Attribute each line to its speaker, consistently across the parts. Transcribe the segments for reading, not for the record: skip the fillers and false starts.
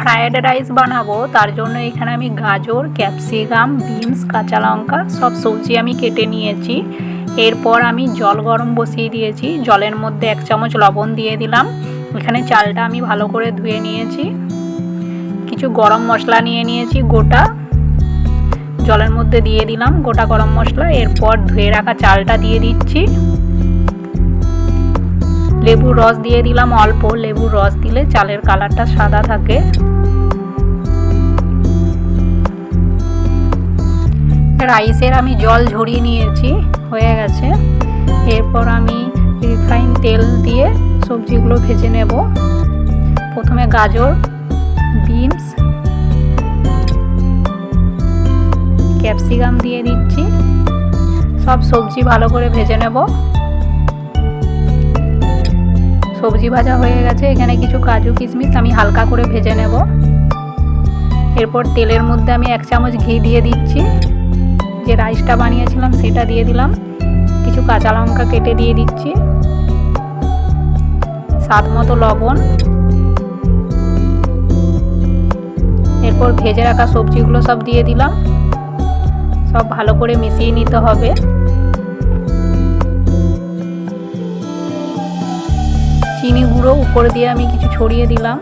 Speaker 1: Fried rice বানাবো, তার জন্য এখানে আমি গাজর, ক্যাপসিকাম, বিনস, কাঁচা লঙ্কা সব সবজি আমি কেটে নিয়েছি। এরপর আমি জল গরম বসিয়ে দিয়েছি, জলের মধ্যে 1 চামচ লবণ দিয়ে দিলাম। এখানে চালটা আমি ভালো করে ধুয়ে নিয়েছি। কিছু গরম মশলা নিয়ে নিয়েছি গোটা, জলের মধ্যে দিয়ে দিলাম গোটা গরম মশলা। এরপর ধুয়ে রাখা চালটা দিয়ে দিচ্ছি। লেবুর রস দিয়ে দিলাম অল্প, লেবুর রস দিলে চালের কালারটা সাদা থাকে। রাইসের আমি জল ঝরিয়ে নিয়েছি, হয়ে গেছে। এরপর আমি রিফাইন তেল দিয়ে সবজিগুলো ভেজে নেব। প্রথমে গাজর, বিনস, ক্যাপসিকাম দিয়ে দিচ্ছি। সব সবজি ভালো করে ভেজে নেব। সবজি ভাজা হয়ে গেছে, এখানে কিছু কাজু কিশমিশ আমি হালকা করে ভেজে নেব। এরপর তেলের মধ্যে আমি 1 চামচ ঘি দিয়ে দিচ্ছি। যে রাইসটা বানিয়েছিলাম সেটা দিয়ে দিলাম। কিছু কাঁচা লঙ্কা কেটে দিয়ে দিচ্ছি, স্বাদ মতো লবণ। এরপর ভেজে রাখা সবজিগুলো সব দিয়ে দিলাম। সব ভালো করে মিশিয়ে নিতে হবে। চিনি গুঁড়ো উপর দিয়ে আমি কিছু ছড়িয়ে দিলাম,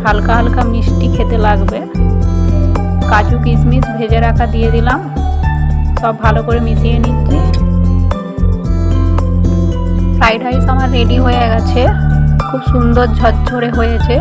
Speaker 1: হালকা হালকা মিষ্টি খেতে লাগবে। কাজু কিশমিশ ভেজে রাখা দিয়ে দিলাম, সব ভালো করে মিশিয়ে নিচ্ছি। ফ্রাইড রাইস আমার রেডি হয়ে গেছে, খুব সুন্দর ঝরঝরে হয়েছে।